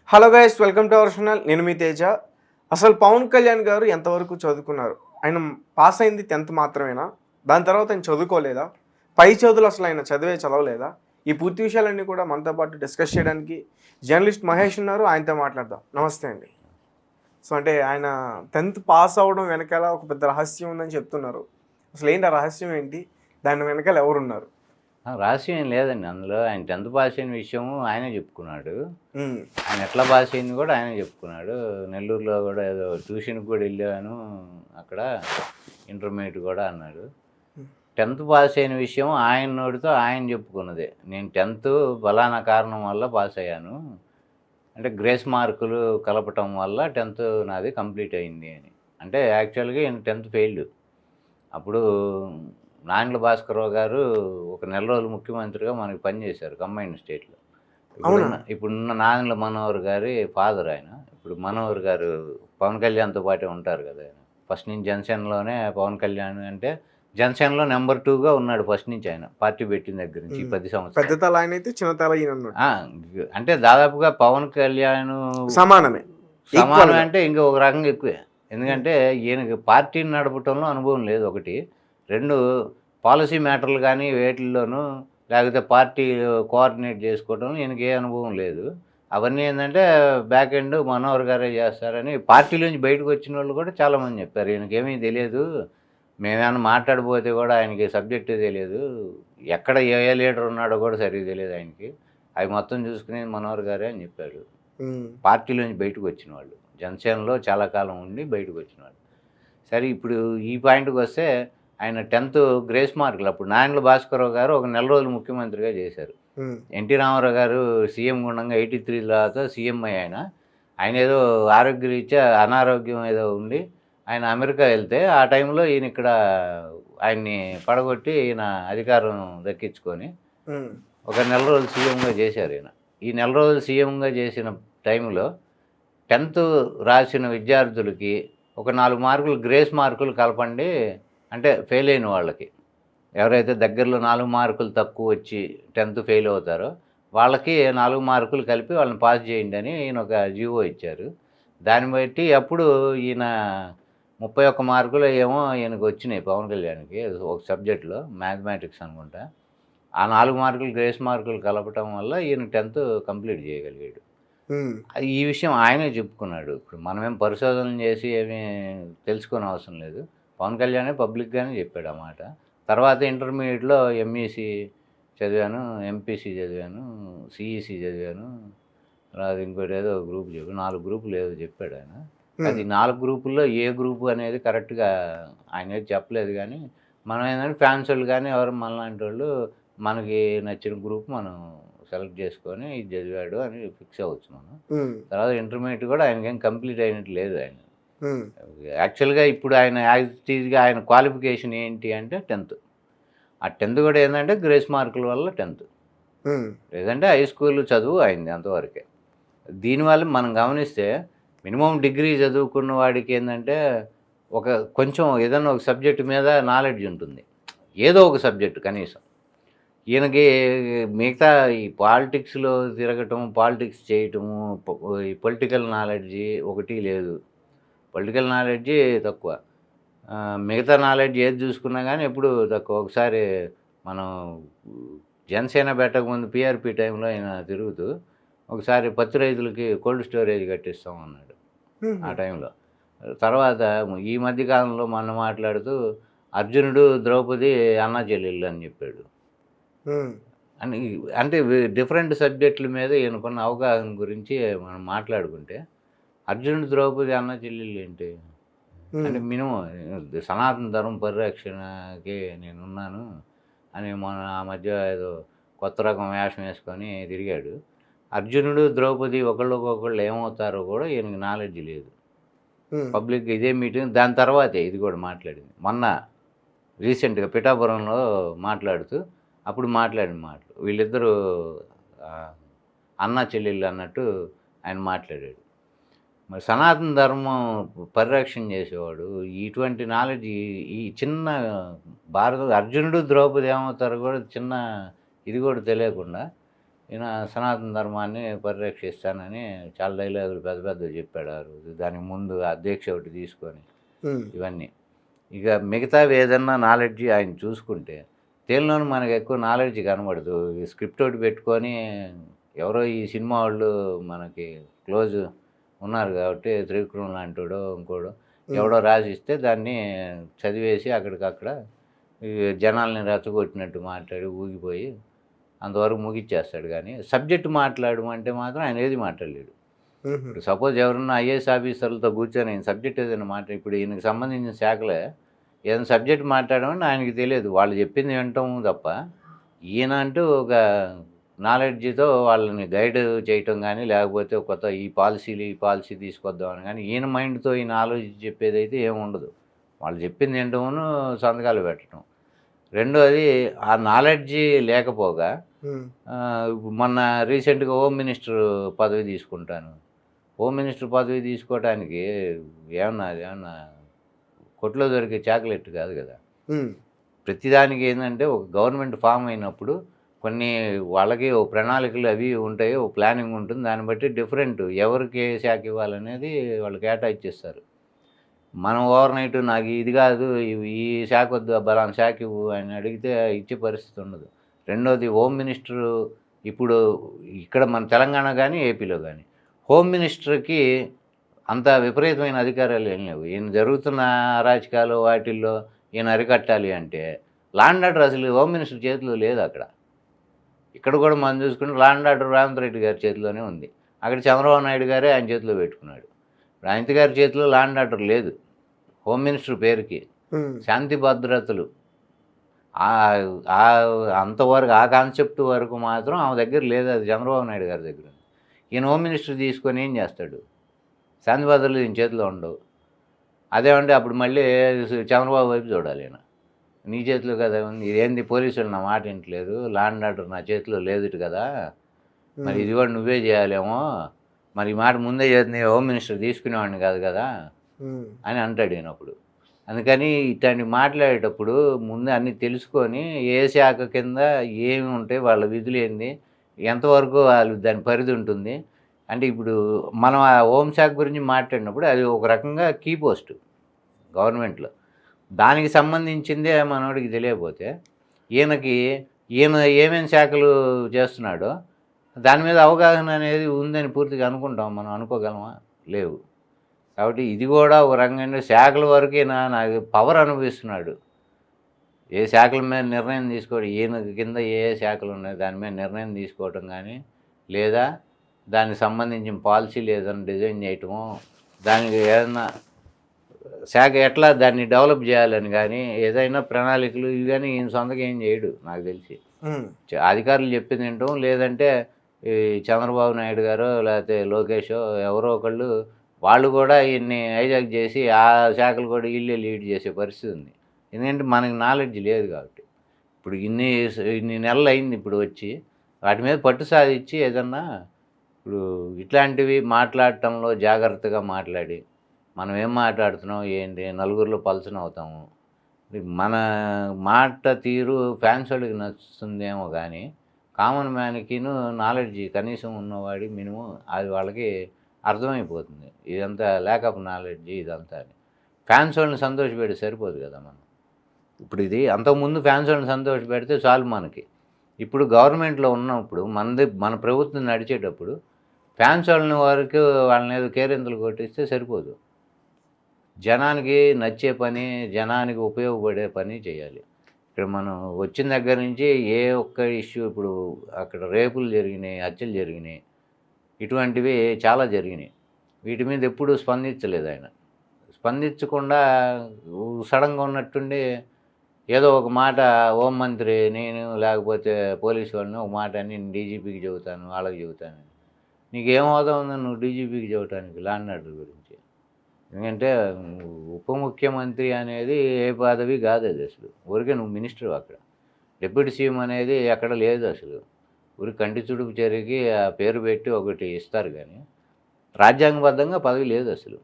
Hello guys, welcome to our channel. నేను మీ తేజ. అసలు పవన్ కళ్యాణ్ గారు ఎంతవరకు చదువుకున్నారు? ఆయన పాస్ అయింది 10th మాత్రమేనా? దాని తర్వాత ఆయన చదువుకోలేదా? పై చదువులు అసలు ఆయన చదవలేదా? ఈ పూర్తి విషయాలన్నీ కూడా మనతో పాటు డిస్కస్ చేయడానికి జర్నలిస్ట్ మహేష్ ఉన్నారు. ఆయనతో మాట్లాడదాం. నమస్తే అండి. సో అంటే ఆయన 10th పాస్ అవ్వడం వెనకాల ఒక పెద్ద రహస్యం ఉందని చెప్తున్నారు. అసలు ఏంటి ఆ రహస్యం ఏంటి? దాని వెనకాల ఎవరున్నారు? రహస్యం ఏం లేదండి అందులో. ఆయన 10th పాస్ అయిన విషయము ఆయనే చెప్పుకున్నాడు. ఉమ్, ఆయన ఎట్లా పాస్ అయింది కూడా ఆయనే చెప్పుకున్నాడు. నెల్లూరులో కూడా ఏదో ట్యూషన్కి కూడా వెళ్ళాను, అక్కడ ఇంటర్మీడియట్ కూడా అన్నాడు. 10th పాస్ అయిన విషయం ఆయన నోటితో ఆయన చెప్పుకున్నదే. నేను 10th ఫలానా కారణం వల్ల పాస్ అయ్యాను, అంటే గ్రేస్ మార్కులు కలపటం వల్ల 10th నాది కంప్లీట్ అయింది అని. అంటే యాక్చువల్గా ఈయన 10th ఫెయిల్డ్. అప్పుడు నాండ్ల భాస్కరరావు గారు ఒక నెల రోజులు ముఖ్యమంత్రిగా మనకి పనిచేశారు కంబైన్డ్ స్టేట్లో. అవునా? ఇప్పుడున్న నాండ్ల మనోహర్ గారి ఫాదర్ ఆయన. ఇప్పుడు మనోహర్ గారు పవన్ కళ్యాణ్తో పాటే ఉంటారు కదా. ఆయన ఫస్ట్ నుంచి జనసేనలోనే పవన్ కళ్యాణ్ అంటే జనసేనలో నెంబర్ 2గా ఉన్నాడు ఫస్ట్ నుంచి. ఆయన పార్టీ పెట్టిన దగ్గర నుంచి 10 పెద్ద సంవత్సరాలు. తల ఆయన అయితే చిన్న తల ఈయన అన్నమాట. అంటే దాదాపుగా పవన్ కళ్యాణ్ సమానమే. సమానం అంటే ఇంకా ఒక రకంగా ఎక్కువే. ఎందుకంటే ఈయనకి పార్టీని నడపటంలో అనుభవం లేదు ఒకటి. 2 పాలసీ మ్యాటర్లు కానీ వేటిల్లోనూ, లేకపోతే పార్టీ కోఆర్డినేట్ చేసుకోవడంలో ఈయనకి ఏ అనుభవం లేదు. అవన్నీ ఏంటంటే బ్యాక్ ఎండ్ మనోహర్ గారే చేస్తారని పార్టీలోంచి బయటకు వచ్చిన వాళ్ళు కూడా చాలామంది చెప్పారు. ఈయనకేమీ తెలియదు, మేమేమైనా మాట్లాడిపోతే కూడా ఆయనకి సబ్జెక్టే తెలియదు, ఎక్కడ ఏ లీడర్ ఉన్నాడో కూడా సరిగ్గా తెలియదు ఆయనకి, అవి మొత్తం చూసుకునేది మనోహర్ గారే అని చెప్పారు. పార్టీలోంచి బయటకు వచ్చిన వాళ్ళు, జనసేనలో చాలా కాలం ఉండి బయటకు వచ్చిన వాళ్ళు. సరే, ఇప్పుడు ఈ పాయింట్కి వస్తే ఆయన 10th గ్రేస్ మార్కులు అప్పుడు నాయన్ల భాస్కరరావు గారు ఒక నెల రోజులు ముఖ్యమంత్రిగా చేశారు. ఎన్టీ రామారావు గారు సీఎం గుండంగా 83 తర్వాత సీఎం ఆయన. ఆయన ఏదో ఆరోగ్యరీత్యా అనారోగ్యం ఏదో ఉండి ఆయన అమెరికా వెళ్తే ఆ టైంలో ఈయన ఇక్కడ ఆయన్ని పడగొట్టి ఈయన అధికారం దక్కించుకొని ఒక నెల రోజులు సీఎంగా చేశారు ఈయన. ఈ నెల రోజులు సీఎంగా చేసిన టైంలో 10th రాసిన విద్యార్థులకి ఒక 4 మార్కులు గ్రేస్ మార్కులు కలపండి, అంటే ఫెయిల్ అయిన వాళ్ళకి, ఎవరైతే దగ్గరలో 4 మార్కులు తక్కువ వచ్చి 10th ఫెయిల్ అవుతారో వాళ్ళకి 4 మార్కులు కలిపి వాళ్ళని పాస్ చేయండి అని ఈయన ఒక జీవో ఇచ్చారు. దాన్ని బట్టి అప్పుడు ఈయన 31 మార్కులు ఏమో ఈయనకు వచ్చినాయి పవన్ కళ్యాణ్కి ఒక సబ్జెక్టులో, మ్యాథమెటిక్స్ అనుకుంటా. ఆ 4 మార్కులు గ్రేస్ మార్కులు కలపటం వల్ల ఈయన 10th కంప్లీట్ చేయగలిగాడు. ఈ విషయం ఆయనే చెప్పుకున్నాడు. ఇప్పుడు మనమేం పరిశోధనలు చేసి ఏమీ తెలుసుకునే అవసరం లేదు. పవన్ కళ్యాణే పబ్లిక్గానే చెప్పాడు ఆ మాట. తర్వాత ఇంటర్మీడియట్లో ఎంఈసీ చదివాను, ఎంపీసీ చదివాను, సిఈసీ చదివాను, తర్వాత ఇంకోటి ఏదో గ్రూప్ 4 గ్రూపులు ఏదో చెప్పాడు ఆయన. అది 4 గ్రూపుల్లో ఏ గ్రూపు అనేది కరెక్ట్గా ఆయన ఏది చెప్పలేదు. కానీ మనం ఏంటంటే ఫ్యాన్స్ వాళ్ళు కానీ ఎవరు మనలాంటి వాళ్ళు మనకి నచ్చిన గ్రూప్ మనం సెలెక్ట్ చేసుకొని ఇది చదివాడు అని ఫిక్స్ అవ్వచ్చు మనం. తర్వాత ఇంటర్మీడియట్ కూడా ఆయనకేం కంప్లీట్ అయినట్టు లేదు. ఆయన యాక్చువల్గా ఇప్పుడు ఆయన యాక్టివ్గా ఆయన క్వాలిఫికేషన్ ఏంటి అంటే 10th. ఆ 10th కూడా ఏంటంటే గ్రేస్ మార్కుల వల్ల 10th, లేదంటే హై స్కూల్ చదువు అయింది అంతవరకే. దీనివల్ల మనం గమనిస్తే మినిమం డిగ్రీ చదువుకున్న వాడికి ఏంటంటే ఒక కొంచెం ఏదైనా ఒక సబ్జెక్టు మీద నాలెడ్జ్ ఉంటుంది, ఏదో ఒక సబ్జెక్టు కనీసం. ఈయనకి మిగతా ఈ పాలిటిక్స్లో తిరగటం, పాలిటిక్స్ చేయటము, ఈ పొలిటికల్ నాలెడ్జి ఒకటి లేదు. పొలిటికల్ నాలెడ్జి తక్కువ, మిగతా నాలెడ్జ్ ఏది చూసుకున్నా కానీ ఎప్పుడు తక్కువ. ఒకసారి మనం జనసేన పెట్టకముందు పిఆర్పి టైంలో ఆయన తిరుగుతూ ఒకసారి పత్తి రైతులకి కోల్డ్ స్టోరేజ్ కట్టిస్తాం అన్నాడు ఆ టైంలో. తర్వాత ఈ మధ్యకాలంలో మనం మాట్లాడుతూ అర్జునుడు ద్రౌపది అన్నా చెల్లెళ్ళు అని చెప్పాడు. అని అంటే డిఫరెంట్ సబ్జెక్టుల మీద ఈయనకున్న అవగాహన గురించి మనం మాట్లాడుకుంటే అర్జునుడు ద్రౌపది అన్న చెల్లెళ్ళు ఏంటి అంటే మినిమం సనాతన ధర్మ పరిరక్షణకి నేనున్నాను అని మన ఆ మధ్య ఏదో కొత్త రకం వేషం వేసుకొని తిరిగాడు. అర్జునుడు ద్రౌపది ఒకళ్ళకొకళ్ళు ఏమవుతారో కూడా ఈయనకి నాలెడ్జ్ లేదు. పబ్లిక్ ఇదే మీటింగ్, దాని తర్వాతే ఇది కూడా మాట్లాడింది. మొన్న రీసెంట్గా పిఠాపురంలో మాట్లాడుతూ అప్పుడు మాట్లాడిన మాటలు వీళ్ళిద్దరూ అన్నా చెల్లెళ్ళు అన్నట్టు ఆయన మాట్లాడాడు. మరి సనాతన ధర్మం పరిరక్షణ చేసేవాడు ఇటువంటి నాలెడ్జ్ ఈ చిన్న అర్జునుడు ద్రౌపది ఏమవుతారో కూడా చిన్న ఇది కూడా తెలియకుండా ఈయన సనాతన ధర్మాన్ని పరిరక్షిస్తానని చాలా డైలాగులు పెద్ద పెద్దవి చెప్పాడు ఆ రోజు. దానికి ముందు అధ్యక్ష ఒకటి తీసుకొని ఇవన్నీ. ఇక మిగతావి ఏదన్నా నాలెడ్జి ఆయన చూసుకుంటే తేలిలోని మనకు ఎక్కువ నాలెడ్జ్ కనబడదు. ఈ స్క్రిప్ట్ ఒకటి పెట్టుకొని ఎవరో ఈ సినిమా వాళ్ళు మనకి క్లోజ్ ఉన్నారు కాబట్టి త్రివిక్రమ్ లాంటివాడో ఇంకోడో ఎవడో రాసిస్తే దాన్ని చదివేసి అక్కడికక్కడ ఈ జనాల్ని రెచ్చగొట్టినట్టు మాట్లాడి ఊగిపోయి అంతవరకు ముగిచ్చేస్తాడు. కానీ సబ్జెక్ట్ మాట్లాడమంటే మాత్రం ఆయన ఏది మాట్లాడలేడు. ఇప్పుడు సపోజ్ ఎవరన్నా ఐఏఎస్ ఆఫీసర్లతో కూర్చొని ఆయన సబ్జెక్ట్ ఏదైనా ఇప్పుడు ఈయనకి సంబంధించిన శాఖలే ఏదైనా సబ్జెక్ట్ మాట్లాడమని ఆయనకి తెలియదు. వాళ్ళు చెప్పింది వినటం తప్ప ఈయన అంటూ ఒక నాలెడ్జ్తో వాళ్ళని గైడ్ చేయటం కానీ లేకపోతే కొత్త ఈ పాలసీ తీసుకొద్దామని కానీ ఈయన మైండ్తో ఈయన ఆలోచించి చెప్పేదైతే ఏముండదు. వాళ్ళు చెప్పింది వినటమును సంతకాలు పెట్టడం. రెండోది ఆ నాలెడ్జి లేకపోగా మొన్న రీసెంట్గా హోమ్ మినిస్టర్ పదవి తీసుకుంటాను. హోమ్ మినిస్టర్ పదవి తీసుకోవడానికి ఏమన్నా కొట్లో దొరికే చాక్లెట్ కాదు కదా. ప్రతిదానికి ఏంటంటే ఒక గవర్నమెంట్ ఫామ్ అయినప్పుడు కొన్ని వాళ్ళకి ఓ ప్రణాళికలు అవి ఉంటాయి, ఓ ప్లానింగ్ ఉంటుంది. దాన్ని బట్టి డిఫరెంట్ ఎవరికి ఏ శాఖ ఇవ్వాలనేది వాళ్ళు కేటాయించేస్తారు. మనం ఓవర్ నైట్ నాకు ఇది కాదు ఈ శాఖ వద్దు బలానా శాఖ ఇవ్వు అని అడిగితే ఇచ్చే పరిస్థితి ఉండదు. రెండోది హోమ్ మినిస్టరు ఇప్పుడు ఇక్కడ మన తెలంగాణ కానీ ఏపీలో కానీ హోమ్ మినిస్టర్కి అంత విపరీతమైన అధికారాలు ఏం లేవు. ఈయన జరుగుతున్న అరాచకాలు వాటిల్లో ఈయన అరికట్టాలి అంటే లా అండ్ ఆర్డర్ అసలు హోమ్ మినిస్టర్ చేతిలో లేదు. అక్కడ ఇక్కడ కూడా మనం చూసుకుంటే law and order Revanth Reddy గారి చేతిలోనే ఉంది. అక్కడ చంద్రబాబు నాయుడు గారే ఆయన చేతిలో పెట్టుకున్నాడు. అనంత గారి చేతిలో లా అండ్ ఆర్డర్ లేదు. హోమ్ మినిస్టర్ పేరుకి శాంతి భద్రతలు అంతవరకు ఆ కాన్సెప్ట్ వరకు మాత్రం ఆమె దగ్గర లేదు. అది చంద్రబాబు నాయుడు గారి దగ్గర. ఈయన హోమ్ మినిస్టర్ తీసుకొని ఏం చేస్తాడు? శాంతి భద్రతలు ఈయన చేతిలో ఉండవు. అదేమంటే అప్పుడు మళ్ళీ చంద్రబాబు వైపు చూడాలి. ఈయన నీ చేతిలో కదా ఉంది, ఇదేంది పోలీసులు నా మాట వింటలేదు, లా అండ్ ఆర్డర్ నా చేతిలో లేదు కదా, మరి ఇది కూడా నువ్వే చేయాలేమో, మరి ఈ మాట ముందే చేతి హోమ్ మినిస్టర్ తీసుకునేవాడిని కాదు కదా అని అంటాడు ఈయనప్పుడు. అందుకని ఇట్లాంటి మాట్లాడేటప్పుడు ముందే అన్నీ తెలుసుకొని ఏ శాఖ కింద ఏమి ఉంటాయి, వాళ్ళ విధులు ఏంది, ఎంతవరకు వాళ్ళు దాని పరిధి ఉంటుంది. అంటే ఇప్పుడు మనం ఆ హోంశాఖ గురించి మాట్లాడినప్పుడు అది ఒక రకంగా కీ పోస్ట్ గవర్నమెంట్లో. దానికి సంబంధించిందే మనోడికి తెలియకపోతే ఈయన ఏమేమి శాఖలు చేస్తున్నాడో దాని మీద అవగాహన అనేది ఉందని పూర్తిగా అనుకుంటాం. మనం అనుకోగలమా? లేవు. కాబట్టి ఇది కూడా ఒక రకంగా శాఖల వరకే నాకు పవర్ అనుభవిస్తున్నాడు. ఏ శాఖల మీద నిర్ణయం తీసుకోవడం, ఈయన కింద ఏ శాఖలు ఉన్నాయి దాని మీద నిర్ణయం తీసుకోవటం కానీ, లేదా దానికి సంబంధించిన పాలసీలు ఏదైనా డిజైన్ చేయటమో, దానికి ఏదైనా శాఖ ఎట్లా దాన్ని డెవలప్ చేయాలని కానీ ఏదైనా ప్రణాళికలు ఇవి కానీ ఈయన సొంతగా ఏం చేయడు నాకు తెలిసి. అధికారులు చెప్పింది వింటాం, లేదంటే ఈ చంద్రబాబు నాయుడు గారో లేకపోతే లోకేషో ఎవరో ఒకళ్ళు వాళ్ళు కూడా ఈయన్ని హైజాక్ చేసి ఆ శాఖలు కూడా వీళ్ళే లీడ్ చేసే పరిస్థితి ఉంది. ఎందుకంటే మనకి నాలెడ్జ్ లేదు కాబట్టి. ఇప్పుడు ఇన్ని నెలలు అయింది ఇప్పుడు వచ్చి వాటి మీద పట్టు సాధించి ఏదన్నా ఇప్పుడు ఇట్లాంటివి మాట్లాడటంలో జాగ్రత్తగా మాట్లాడి మనం ఏం మాట్లాడుతున్నాం ఏంటి నలుగురిలో పలచన అవుతాము. మన మాట తీరు ఫ్యాన్స్ వాళ్ళకి నచ్చుతుందేమో కానీ కామన్ మ్యాన్కిను నాలెడ్జ్ కనీసం ఉన్నవాడి మినిమం అది వాళ్ళకి అర్థమైపోతుంది. ఇదంతా ల్యాక్ ఆఫ్ నాలెడ్జ్ ఇదంతా అని. ఫ్యాన్స్ వాళ్ళని సంతోషపెడితే సరిపోదు కదా మనం. ఇప్పుడు ఇది అంతకుముందు ఫ్యాన్స్ వాళ్ళని సంతోషపెడితే చాలు మనకి. ఇప్పుడు గవర్నమెంట్లో ఉన్నప్పుడు మన ప్రభుత్వం నడిచేటప్పుడు ఫ్యాన్స్ వాళ్ళని వరకు వాళ్ళని ఏదో కేరింతలు కొట్టిస్తే సరిపోదు. జనానికి నచ్చే పని, జనానికి ఉపయోగపడే పని చేయాలి. ఇక్కడ మనం వచ్చిన దగ్గర నుంచి ఏ ఒక్క ఇష్యూ ఇప్పుడు అక్కడ రేపులు జరిగినాయి, హత్యలు జరిగినాయి, ఇటువంటివి చాలా జరిగినాయి. వీటి మీద ఎప్పుడూ స్పందించలేదు ఆయన. స్పందించకుండా సడన్గా ఉన్నట్టుండి ఏదో ఒక మాట హోంమంత్రి నేను లేకపోతే పోలీసు వాళ్ళని ఒక మాట అని నేను డీజీపీకి చెబుతాను, వాళ్ళకి చెబుతాను. నీకేం హోదా ఉందని నువ్వు డీజీపీకి చెబుతానికి లా అండ్ ఆర్డర్ గురించి? ఎందుకంటే ఉప ముఖ్యమంత్రి అనేది ఏ పదవి కాదు అది అసలు. ఊరికే నువ్వు మినిస్టర్. అక్కడ డిప్యూటీ సీఎం అనేది ఎక్కడ లేదు అసలు. ఊరికి కంటి చుడుపు చర్యకి ఆ పేరు పెట్టి ఒకటి ఇస్తారు కానీ రాజ్యాంగబద్ధంగా పదవి లేదు అసలు.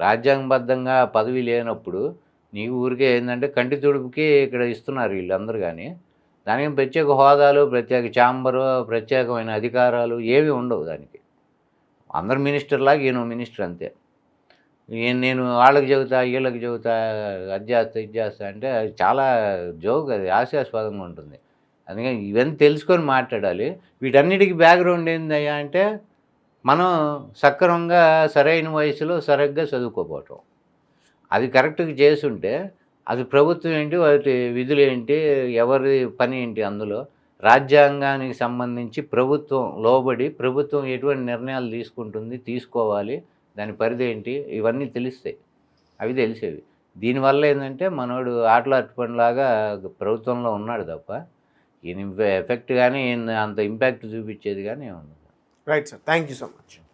రాజ్యాంగబద్ధంగా పదవి లేనప్పుడు నీకు ఊరికే ఏంటంటే కంటి తుడుపుకి ఇక్కడ ఇస్తున్నారు వీళ్ళందరూ, కానీ దానికి ప్రత్యేక హోదాలు, ప్రత్యేక ఛాంబరు, ప్రత్యేకమైన అధికారాలు ఏవి ఉండవు దానికి. అందరు మినిస్టర్లాగా ఈయన మినిస్టర్ అంతే. నేను వాళ్ళకి చెబుతా, వీళ్ళకి చెబుతా, అది చేస్తా, ఇది చేస్తా అంటే అది చాలా జోక్, అది హాస్యాస్పదంగా ఉంటుంది. అందుకని ఇవన్నీ తెలుసుకొని మాట్లాడాలి. వీటన్నిటికి బ్యాక్గ్రౌండ్ ఏందయ్యా అంటే మనం సక్రమంగా సరైన వయసులో సరిగ్గా చదువుకోపోవటం. అది కరెక్ట్‌గా చేసుంటే అది ప్రభుత్వం ఏంటి, వాటి విధులు ఏంటి, ఎవరి పని ఏంటి అందులో, రాజ్యాంగానికి సంబంధించి ప్రభుత్వం లోబడి ప్రభుత్వం ఎటువంటి నిర్ణయాలు తీసుకుంటుంది, తీసుకోవాలి, దాని పరిధి ఏంటి, ఇవన్నీ తెలుస్తాయి. అవి తెలిసేవి. దీనివల్ల ఏందంటే మనోడు ఆటలో అరటిపండులాగా ప్రభుత్వంలో ఉన్నాడు తప్ప ఈయన ఎఫెక్ట్ గానీ, ఈయన అంత ఇంపాక్ట్ చూపించేది గానీ ఏముండదు. Right sir, thank you so much.